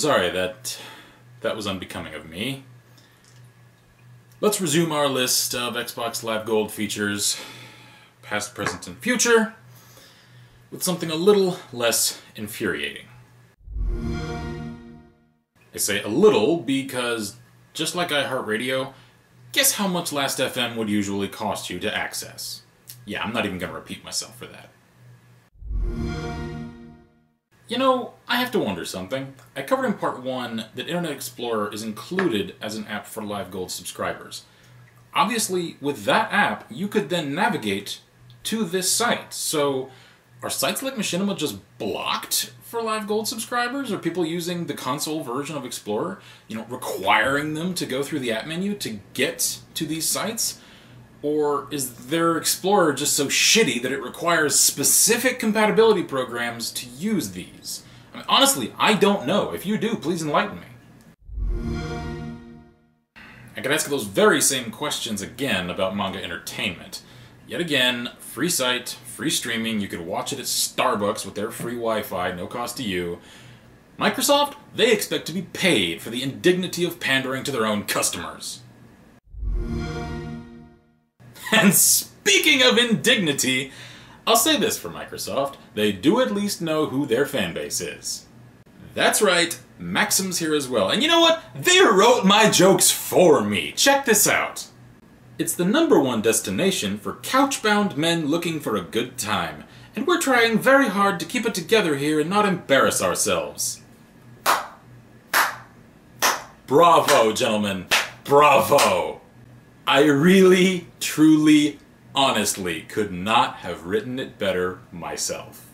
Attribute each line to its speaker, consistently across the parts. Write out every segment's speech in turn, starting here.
Speaker 1: sorry, that was unbecoming of me. Let's resume our list of Xbox Live Gold features, past, present, and future, with something a little less infuriating. I say a little because, just like iHeartRadio, guess how much Last.fm would usually cost you to access? Yeah, I'm not even going to repeat myself for that. You know, I have to wonder something. I covered in part 1 that Internet Explorer is included as an app for Live Gold subscribers. Obviously, with that app, you could then navigate to this site. So, are sites like Machinima just blocked for Live Gold subscribers? Are people using the console version of Explorer, requiring them to go through the app menu to get to these sites? Or is their Explorer just so shitty that it requires specific compatibility programs to use these? I mean, honestly, I don't know. If you do, please enlighten me. I could ask those very same questions again about Manga Entertainment. Yet again, free site, free streaming, you could watch it at Starbucks with their free Wi-Fi, no cost to you. Microsoft, they expect to be paid for the indignity of pandering to their own customers. And speaking of indignity, I'll say this for Microsoft, they do at least know who their fanbase is. That's right, Maxim's here as well. And you know what? They wrote my jokes for me. Check this out. It's the #1 destination for couch-bound men looking for a good time. And we're trying very hard to keep it together here and not embarrass ourselves. Bravo, gentlemen. Bravo. I really, truly, honestly could not have written it better myself.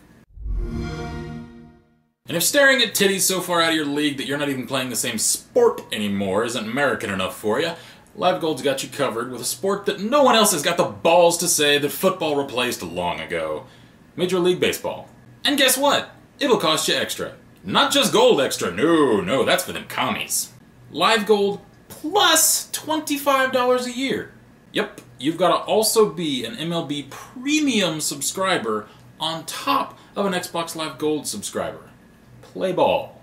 Speaker 1: And if staring at titties so far out of your league that you're not even playing the same sport anymore isn't American enough for you, Live Gold's got you covered with a sport that no one else has got the balls to say that football replaced long ago. Major League Baseball. And guess what? It'll cost you extra. Not just gold extra, no, that's for them commies. Live Gold plus $25 a year. Yep, you've got to also be an MLB Premium subscriber on top of an Xbox Live Gold subscriber. Play ball.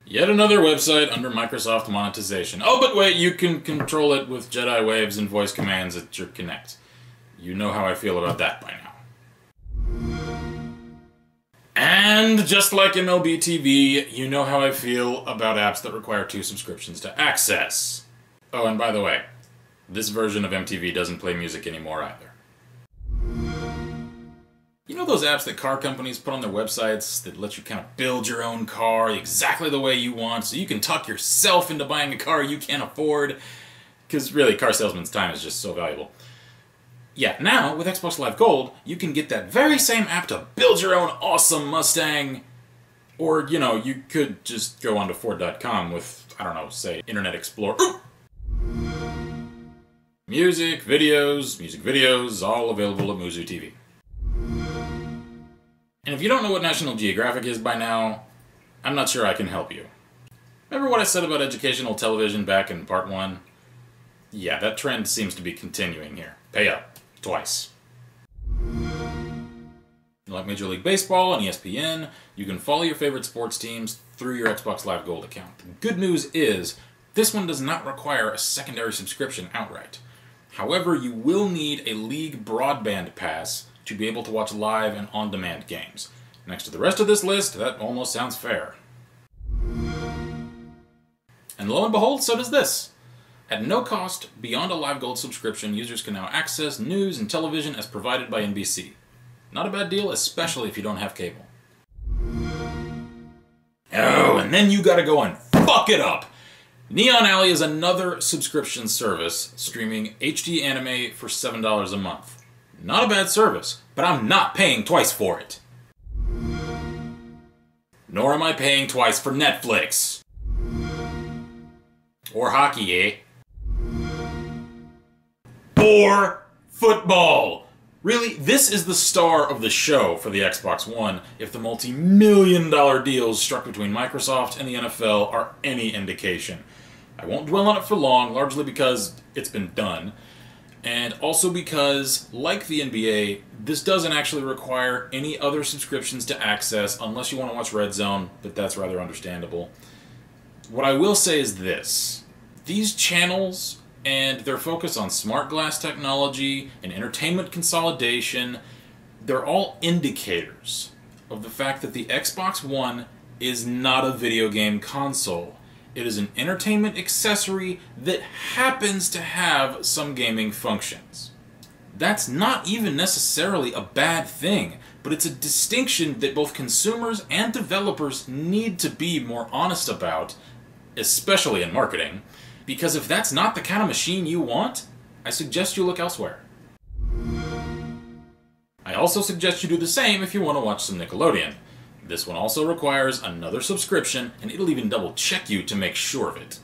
Speaker 1: Yet another website under Microsoft monetization. Oh, but wait, you can control it with Jedi waves and voice commands at your Kinect. You know how I feel about that by now. And just like MLB TV, you know how I feel about apps that require 2 subscriptions to access. Oh, and by the way, this version of MTV doesn't play music anymore either. You know those apps that car companies put on their websites that let you kind of build your own car exactly the way you want so you can talk yourself into buying a car you can't afford? Because really, car salesman's time is just so valuable. Yeah, now, with Xbox Live Gold, you can get that very same app to build your own awesome Mustang. Or, you could just go onto Ford.com with, I don't know, say, Internet Explorer. Music videos, all available at Muzu TV. And if you don't know what National Geographic is by now, I'm not sure I can help you. Remember what I said about educational television back in part 1? Yeah, that trend seems to be continuing here. Pay up. Twice. Like Major League Baseball and ESPN, you can follow your favorite sports teams through your Xbox Live Gold account. The good news is, this one does not require a secondary subscription outright. However, you will need a league broadband pass to be able to watch live and on-demand games. Next to the rest of this list, that almost sounds fair. And lo and behold, so does this. At no cost, beyond a Live Gold subscription, users can now access news and television as provided by NBC. Not a bad deal, especially if you don't have cable. Oh, and then you gotta go and fuck it up! Neon Alley is another subscription service streaming HD anime for $7 a month. Not a bad service, but I'm not paying twice for it. Nor am I paying twice for Netflix. Or hockey, eh? Or football! Really, this is the star of the show for the Xbox One, if the multi-million-dollar deals struck between Microsoft and the NFL are any indication. I won't dwell on it for long, largely because it's been done. And also because, like the NBA, this doesn't actually require any other subscriptions to access unless you want to watch Red Zone, but that's rather understandable. What I will say is this. These channels and their focus on smart glass technology and entertainment consolidation, they're all indicators of the fact that the Xbox One is not a video game console. It is an entertainment accessory that happens to have some gaming functions. That's not even necessarily a bad thing, but it's a distinction that both consumers and developers need to be more honest about, especially in marketing, because if that's not the kind of machine you want, I suggest you look elsewhere. I also suggest you do the same if you want to watch some Nickelodeon. This one also requires another subscription, and it'll even double-check you to make sure of it.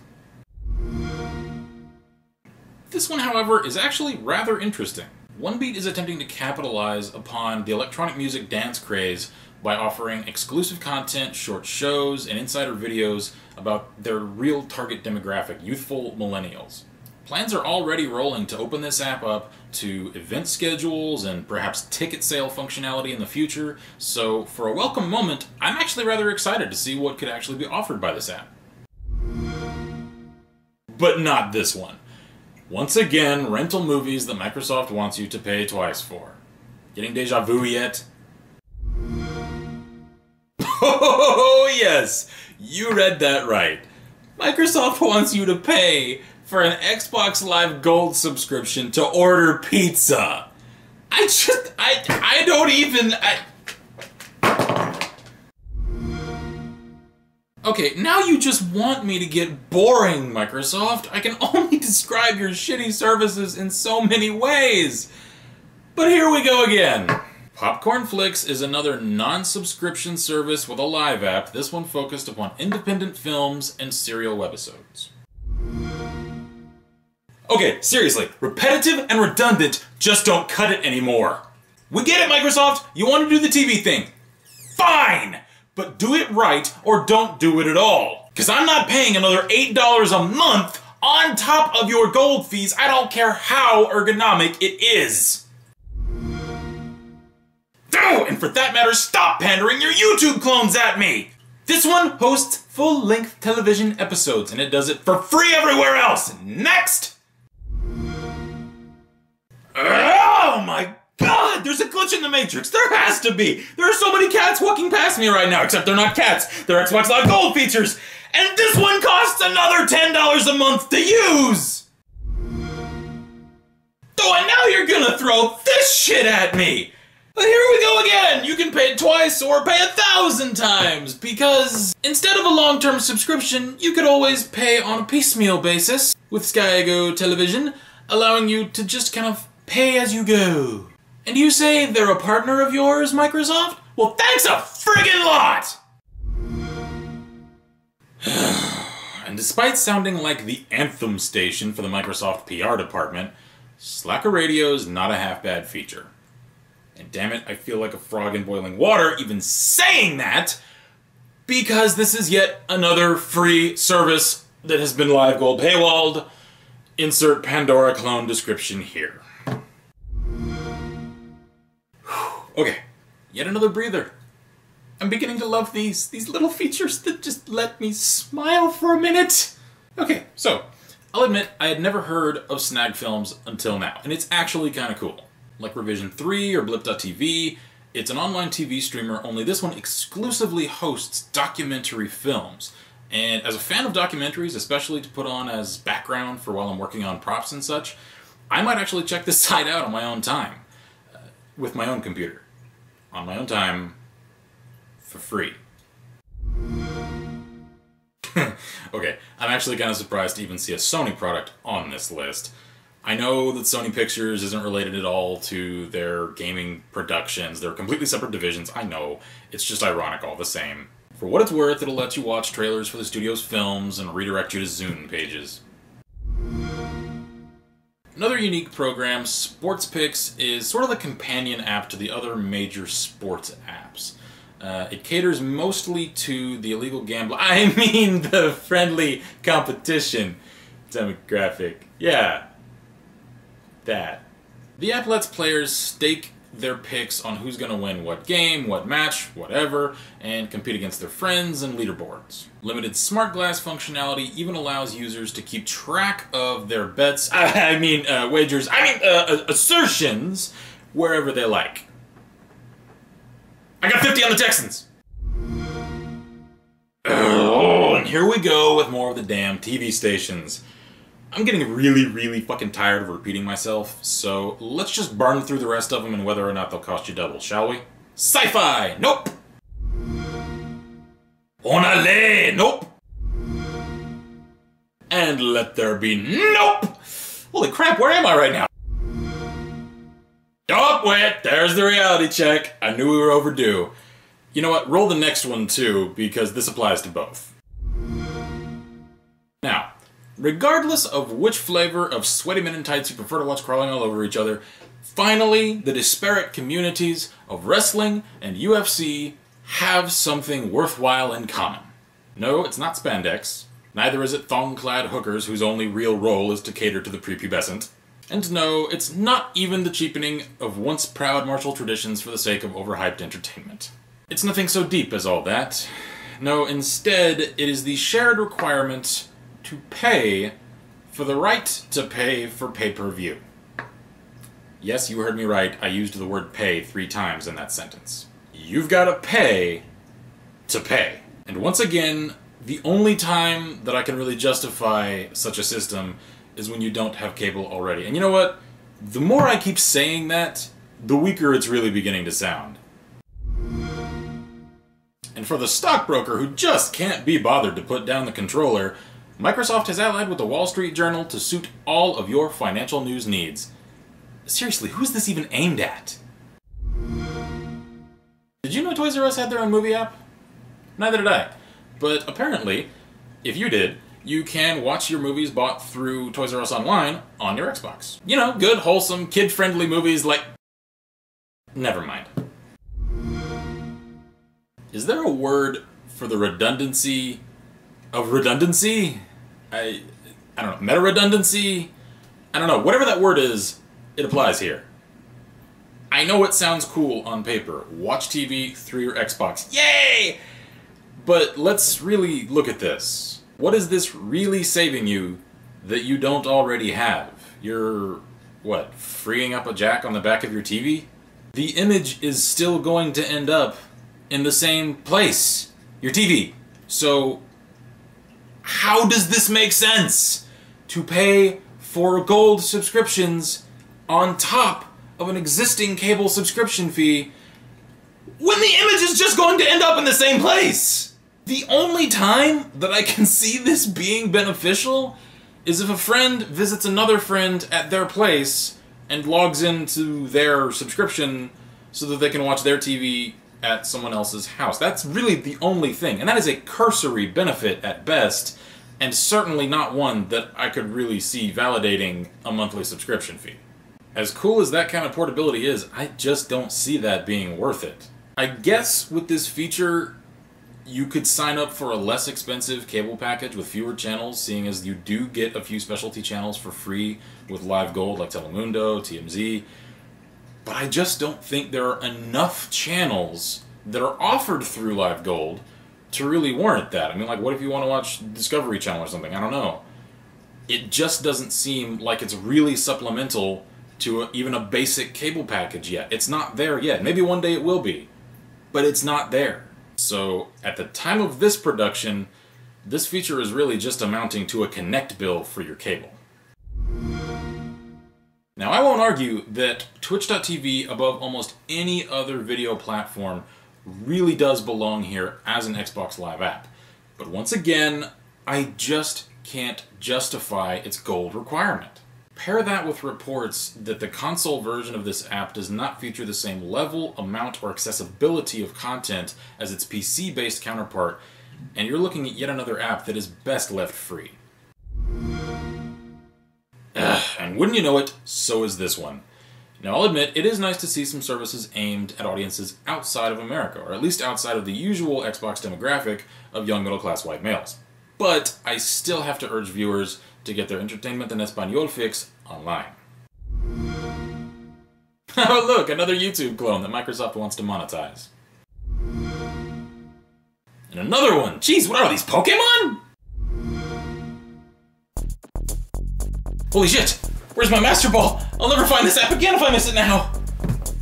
Speaker 1: This one, however, is actually rather interesting. OneBeat is attempting to capitalize upon the electronic music dance craze by offering exclusive content, short shows, and insider videos about their real target demographic, youthful millennials. Plans are already rolling to open this app up to event schedules and perhaps ticket sale functionality in the future, so for a welcome moment, I'm actually rather excited to see what could actually be offered by this app. But not this one. Once again, rental movies that Microsoft wants you to pay twice for. Getting deja vu yet? Oh yes! You read that right. Microsoft wants you to pay for an Xbox Live Gold subscription to order pizza. I don't even... Okay, now you just want me to get boring, Microsoft. I can only describe your shitty services in so many ways. But here we go again. Popcorn Flicks is another non-subscription service with a live app, this one focused upon independent films and serial webisodes. Okay, seriously, repetitive and redundant just don't cut it anymore. We get it, Microsoft! You want to do the TV thing. Fine! But do it right or don't do it at all. Because I'm not paying another $8 a month on top of your gold fees. I don't care how ergonomic it is. Oh, and for that matter, stop pandering your YouTube clones at me! This one hosts full-length television episodes, and it does it for free everywhere else! Next! Oh my god! There's a glitch in the Matrix! There has to be! There are so many cats walking past me right now, except they're not cats. They're Xbox Live Gold features! And this one costs another $10 a month to use! Oh, and now you're gonna throw this shit at me! But here we go again! You can pay it twice or pay 1,000 times, because instead of a long-term subscription, you could always pay on a piecemeal basis with SkyGo Television, allowing you to just kind of pay as you go. And you say they're a partner of yours, Microsoft? Well, thanks a friggin' lot! And despite sounding like the anthem station for the Microsoft PR department, Slacker Radio is not a half-bad feature. And damn it, I feel like a frog in boiling water even saying that, because this is yet another free service that has been Live Gold paywalled. Insert Pandora clone description here. Okay, yet another breather. I'm beginning to love these little features that just let me smile for a minute. Okay, so, I'll admit I had never heard of Snag Films until now, and it's actually kind of cool. Like Revision 3 or Blip.tv, it's an online TV streamer, only this one exclusively hosts documentary films. And as a fan of documentaries, especially to put on as background for while I'm working on props and such, I might actually check this site out on my own time. With my own computer. On my own time. For free. Okay, I'm actually kind of surprised to even see a Sony product on this list. I know that Sony Pictures isn't related at all to their gaming productions. They're completely separate divisions, I know. It's just ironic all the same. For what it's worth, it'll let you watch trailers for the studio's films and redirect you to Zune pages. Another unique program, SportsPix, is sort of the companion app to the other major sports apps. It caters mostly to the illegal gambler. I mean the friendly competition demographic. Yeah. that. The app lets players stake their picks on who's going to win what game, what match, whatever, and compete against their friends and leaderboards. Limited smart glass functionality even allows users to keep track of their bets, assertions, wherever they like. I got 50 on the Texans! Oh, and here we go with more of the damn TV stations. I'm getting really fucking tired of repeating myself, so let's just burn through the rest of them and whether or not they'll cost you double, shall we? Sci-fi! Nope! Onale! Nope! And let there be nope! Holy crap, where am I right now? Oh, wait, there's the reality check. I knew we were overdue. You know what, roll the next one too, because this applies to both. Now, regardless of which flavor of sweaty men in tights you prefer to watch crawling all over each other, finally, the disparate communities of wrestling and UFC have something worthwhile in common. No, it's not spandex. Neither is it thong-clad hookers whose only real role is to cater to the prepubescent. And no, it's not even the cheapening of once-proud martial traditions for the sake of overhyped entertainment. It's nothing so deep as all that. No, instead, it is the shared requirement to pay for the right to pay for pay-per-view. Yes, you heard me right. I used the word pay 3 times in that sentence. You've got to pay to pay. And once again, the only time that I can really justify such a system is when you don't have cable already. And you know what? The more I keep saying that, the weaker it's really beginning to sound. And for the stockbroker who just can't be bothered to put down the controller, Microsoft has allied with the Wall Street Journal to suit all of your financial news needs. Seriously, who's this even aimed at? Did you know Toys R Us had their own movie app? Neither did I. But apparently, if you did, you can watch your movies bought through Toys R Us Online on your Xbox. You know, good, wholesome, kid-friendly movies like... Never mind. Is there a word for the redundancy of redundancy? I don't know, meta-redundancy? I don't know, whatever that word is, it applies here. I know it sounds cool on paper. Watch TV through your Xbox. Yay! But let's really look at this. What is this really saving you that you don't already have? You're, what, freeing up a jack on the back of your TV? The image is still going to end up in the same place. Your TV. So, how does this make sense? To pay for gold subscriptions on top of an existing cable subscription fee when the image is just going to end up in the same place? The only time that I can see this being beneficial is if a friend visits another friend at their place and logs into their subscription so that they can watch their TV at someone else's house. That's really the only thing, and that is a cursory benefit at best, and certainly not one that I could really see validating a monthly subscription fee. As cool as that kind of portability is, I just don't see that being worth it. I guess with this feature, you could sign up for a less expensive cable package with fewer channels, seeing as you do get a few specialty channels for free with Live Gold like Telemundo, TMZ, but I just don't think there are enough channels that are offered through Live Gold to really warrant that. I mean, like, what if you want to watch Discovery Channel or something? I don't know. It just doesn't seem like it's really supplemental to even a basic cable package yet. It's not there yet. Maybe one day it will be, but it's not there. So, at the time of this production, this feature is really just amounting to a connect bill for your cable. Now, I won't argue that Twitch.tv, above almost any other video platform, really does belong here as an Xbox Live app. But once again, I just can't justify its gold requirement. Pair that with reports that the console version of this app does not feature the same level, amount, or accessibility of content as its PC-based counterpart, and you're looking at yet another app that is best left free. And wouldn't you know it, so is this one. Now, I'll admit, it is nice to see some services aimed at audiences outside of America, or at least outside of the usual Xbox demographic of young middle-class white males. But I still have to urge viewers to get their entertainment en español fix online. Oh look, another YouTube clone that Microsoft wants to monetize. And another one! Jeez, what are these, Pokemon? Holy shit! Where's my Master Ball? I'll never find this app again if I miss it now!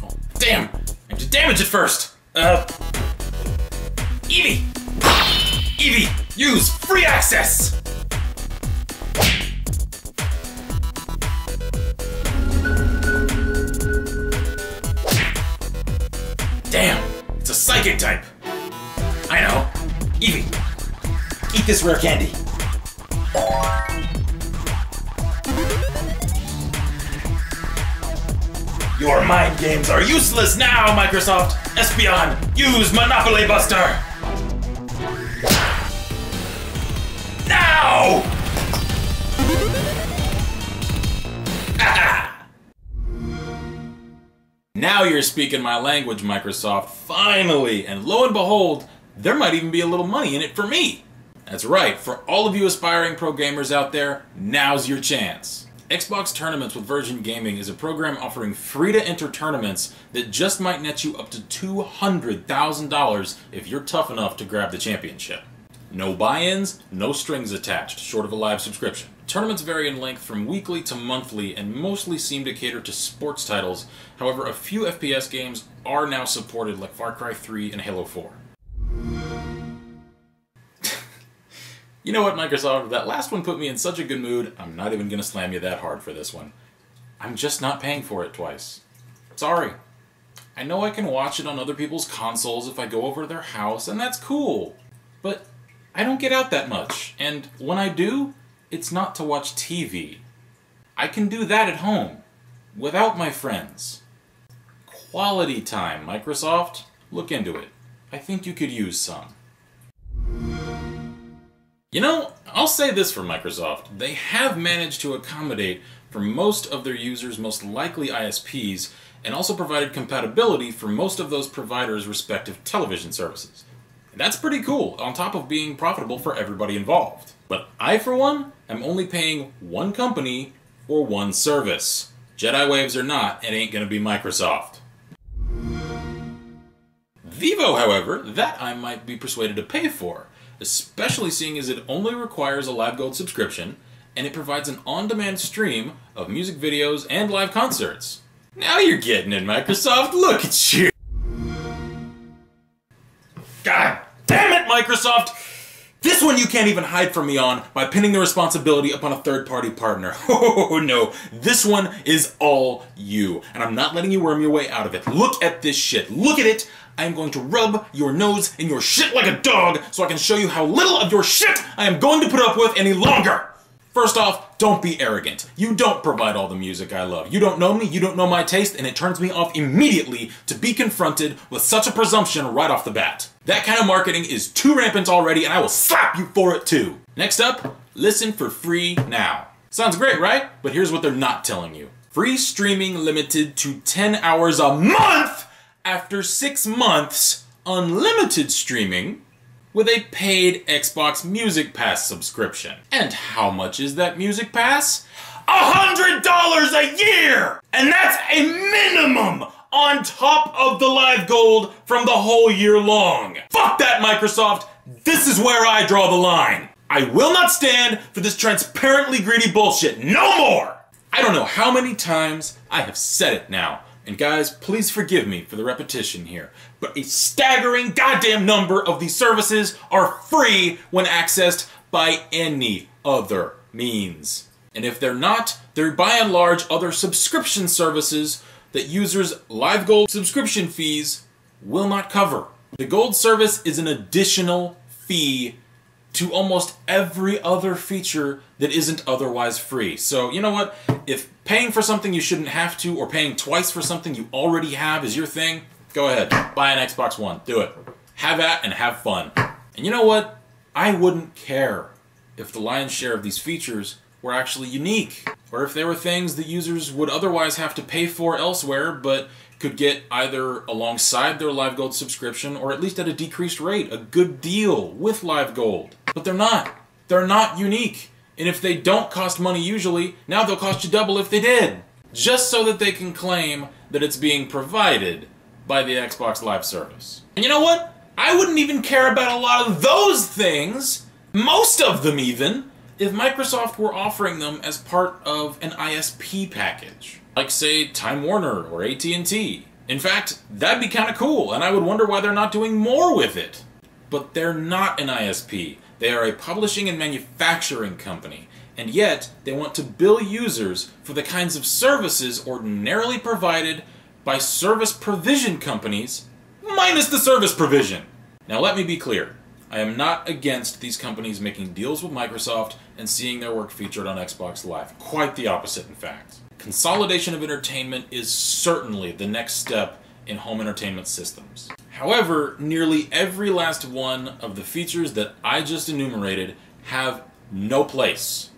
Speaker 1: Oh, damn! I have to damage it first! Eevee! Eevee! Use free access! Damn! It's a psychic type! I know! Eevee! Eat this rare candy! Your mind games are useless now, Microsoft! Espeon, use Monopoly Buster! Now! Ah! Now you're speaking my language, Microsoft, finally! And lo and behold, there might even be a little money in it for me! That's right, for all of you aspiring pro gamers out there, now's your chance! Xbox Tournaments with Virgin Gaming is a program offering free-to-enter tournaments that just might net you up to $200,000 if you're tough enough to grab the championship. No buy-ins, no strings attached, short of a live subscription. Tournaments vary in length from weekly to monthly and mostly seem to cater to sports titles. However, a few FPS games are now supported, like Far Cry 3 and Halo 4. You know what, Microsoft? That last one put me in such a good mood, I'm not even going to slam you that hard for this one. I'm just not paying for it twice. Sorry. I know I can watch it on other people's consoles if I go over to their house, and that's cool. But I don't get out that much, and when I do, it's not to watch TV. I can do that at home, without my friends. Quality time, Microsoft. Look into it. I think you could use some. You know, I'll say this for Microsoft. They have managed to accommodate for most of their users' most likely ISPs, and also provided compatibility for most of those providers' respective television services. And that's pretty cool, on top of being profitable for everybody involved. But I, for one, am only paying one company for one service. Jedi Waves or not, it ain't gonna be Microsoft. Vivo, however, that I might be persuaded to pay for, especially seeing as it only requires a Live Gold subscription, and it provides an on-demand stream of music videos and live concerts. Now you're getting it, Microsoft! Look at you! God damn it, Microsoft! This one you can't even hide from me on by pinning the responsibility upon a third-party partner. Oh no, this one is all you, and I'm not letting you worm your way out of it. Look at this shit. Look at it! I am going to rub your nose in your shit like a dog so I can show you how little of your shit I am going to put up with any longer! First off, don't be arrogant. You don't provide all the music I love. You don't know me, you don't know my taste, and it turns me off immediately to be confronted with such a presumption right off the bat. That kind of marketing is too rampant already, and I will slap you for it too. Next up, listen for free now. Sounds great, right? But here's what they're not telling you. Free streaming limited to 10 hours a month after 6 months, unlimited streaming with a paid Xbox Music Pass subscription. And how much is that Music Pass? $100 a year! And that's a minimum on top of the Live Gold from the whole year long. Fuck that, Microsoft! This is where I draw the line. I will not stand for this transparently greedy bullshit no more! I don't know how many times I have said it now. And guys, please forgive me for the repetition here, but a staggering goddamn number of these services are free when accessed by any other means. And if they're not, they're by and large other subscription services that users' Live Gold subscription fees will not cover. The Gold service is an additional fee to almost every other feature that isn't otherwise free. So, you know what? If paying for something you shouldn't have to, or paying twice for something you already have is your thing, go ahead. Buy an Xbox One. Do it. Have at and have fun. And you know what? I wouldn't care if the lion's share of these features were actually unique, or if there were things that users would otherwise have to pay for elsewhere, but could get either alongside their Live Gold subscription, or at least at a decreased rate, a good deal with Live Gold. But they're not. They're not unique. And if they don't cost money usually, now they'll cost you double if they did. Just so that they can claim that it's being provided by the Xbox Live service. And you know what? I wouldn't even care about a lot of those things, most of them even, if Microsoft were offering them as part of an ISP package. Like, say, Time Warner or AT&T. In fact, that'd be kind of cool, and I would wonder why they're not doing more with it. But they're not an ISP. They are a publishing and manufacturing company, and yet they want to bill users for the kinds of services ordinarily provided by service provision companies, minus the service provision. Now let me be clear. I am not against these companies making deals with Microsoft and seeing their work featured on Xbox Live. Quite the opposite, in fact. Consolidation of entertainment is certainly the next step in home entertainment systems. However, nearly every last one of the features that I just enumerated have no place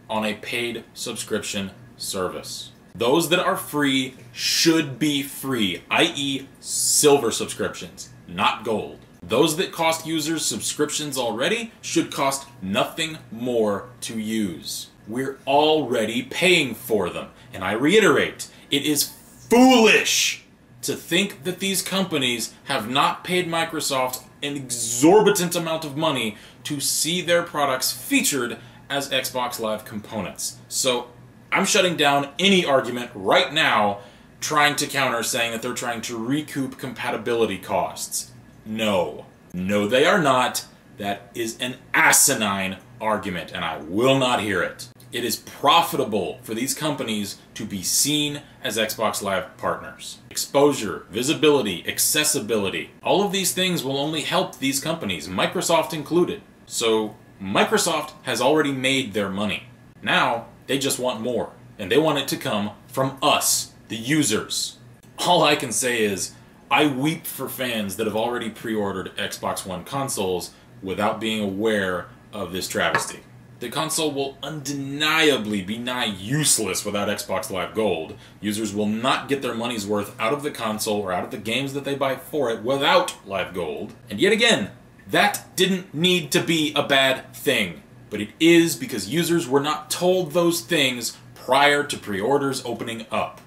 Speaker 1: on a paid subscription service. Those that are free should be free, i.e. silver subscriptions, not gold. Those that cost users subscriptions already should cost nothing more to use. We're already paying for them. And I reiterate, it is foolish to think that these companies have not paid Microsoft an exorbitant amount of money to see their products featured as Xbox Live components. So I'm shutting down any argument right now trying to counter saying that they're trying to recoup compatibility costs. No. No, they are not. That is an asinine argument, and I will not hear it. It is profitable for these companies to be seen as Xbox Live partners. Exposure, visibility, accessibility, all of these things will only help these companies, Microsoft included. So Microsoft has already made their money. Now they just want more, and they want it to come from us, the users. All I can say is, I weep for fans that have already pre-ordered Xbox One consoles without being aware of this travesty. The console will undeniably be nigh useless without Xbox Live Gold. Users will not get their money's worth out of the console or out of the games that they buy for it without Live Gold. And yet again, that didn't need to be a bad thing. But it is because users were not told those things prior to pre-orders opening up.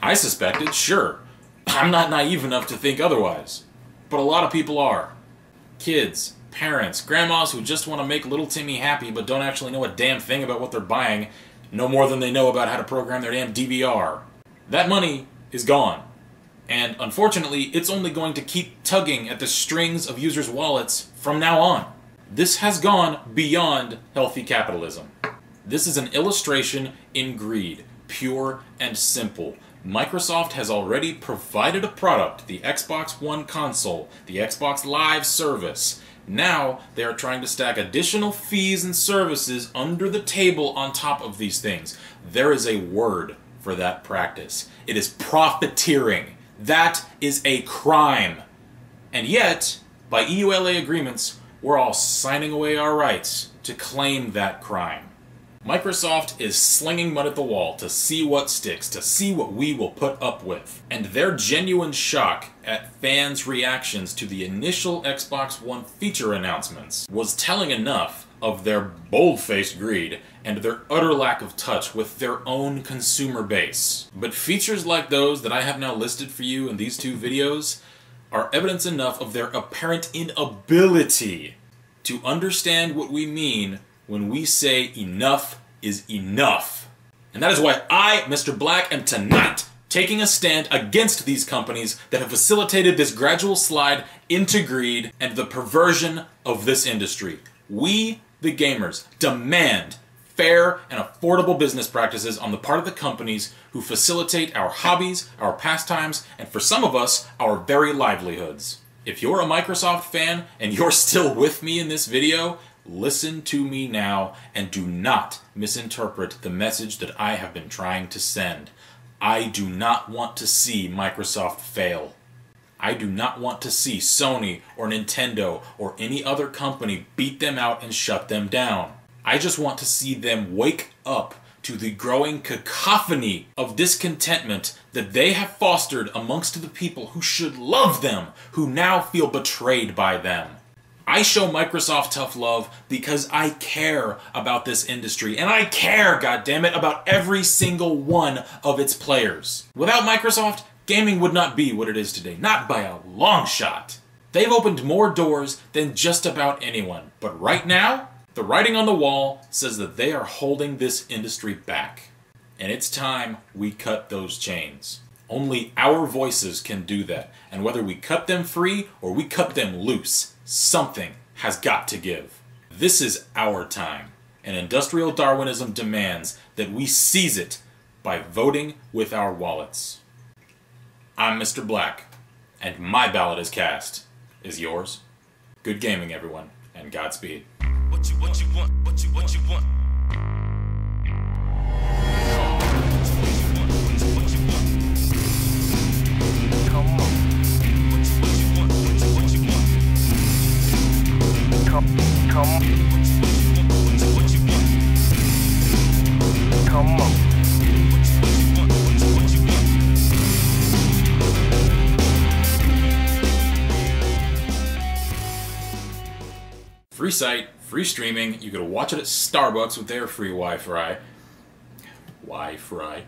Speaker 1: I suspected, sure. I'm not naive enough to think otherwise. But a lot of people are. Kids, parents, grandmas who just want to make little Timmy happy but don't actually know a damn thing about what they're buying, no more than they know about how to program their damn DVR. That money is gone. And unfortunately, it's only going to keep tugging at the strings of users' wallets from now on. This has gone beyond healthy capitalism. This is an illustration in greed, pure and simple. Microsoft has already provided a product, the Xbox One console, the Xbox Live service. Now they are trying to stack additional fees and services under the table on top of these things. There is a word for that practice. It is profiteering. That is a crime. And yet, by EULA agreements, we're all signing away our rights to claim that crime. Microsoft is slinging mud at the wall to see what sticks, to see what we will put up with. And their genuine shock at fans' reactions to the initial Xbox One feature announcements was telling enough of their bold-faced greed and their utter lack of touch with their own consumer base. But features like those that I have now listed for you in these two videos are evidence enough of their apparent inability to understand what we mean when we say enough is enough. And that is why I, Mr. Black, am tonight taking a stand against these companies that have facilitated this gradual slide into greed and the perversion of this industry. We, the gamers, demand fair and affordable business practices on the part of the companies who facilitate our hobbies, our pastimes, and for some of us, our very livelihoods. If you're a Microsoft fan and you're still with me in this video, listen to me now and do not misinterpret the message that I have been trying to send. I do not want to see Microsoft fail. I do not want to see Sony or Nintendo or any other company beat them out and shut them down. I just want to see them wake up to the growing cacophony of discontentment that they have fostered amongst the people who should love them, who now feel betrayed by them. I show Microsoft tough love because I care about this industry, and I care, goddammit, about every single one of its players. Without Microsoft, gaming would not be what it is today. Not by a long shot. They've opened more doors than just about anyone. But right now, the writing on the wall says that they are holding this industry back. And it's time we cut those chains. Only our voices can do that. And whether we cut them free or we cut them loose, something has got to give. This is our time. And industrial Darwinism demands that we seize it by voting with our wallets. I'm Mr. Black, and my ballot is cast. Is yours? Good gaming, everyone, and Godspeed.
Speaker 2: What you want, what you want. Come on. What you want, what you want. Come on. What you want. Come on. What you want.
Speaker 1: Free site, free streaming. You could watch it at Starbucks with their free Wi-Fi. Wi-Fi.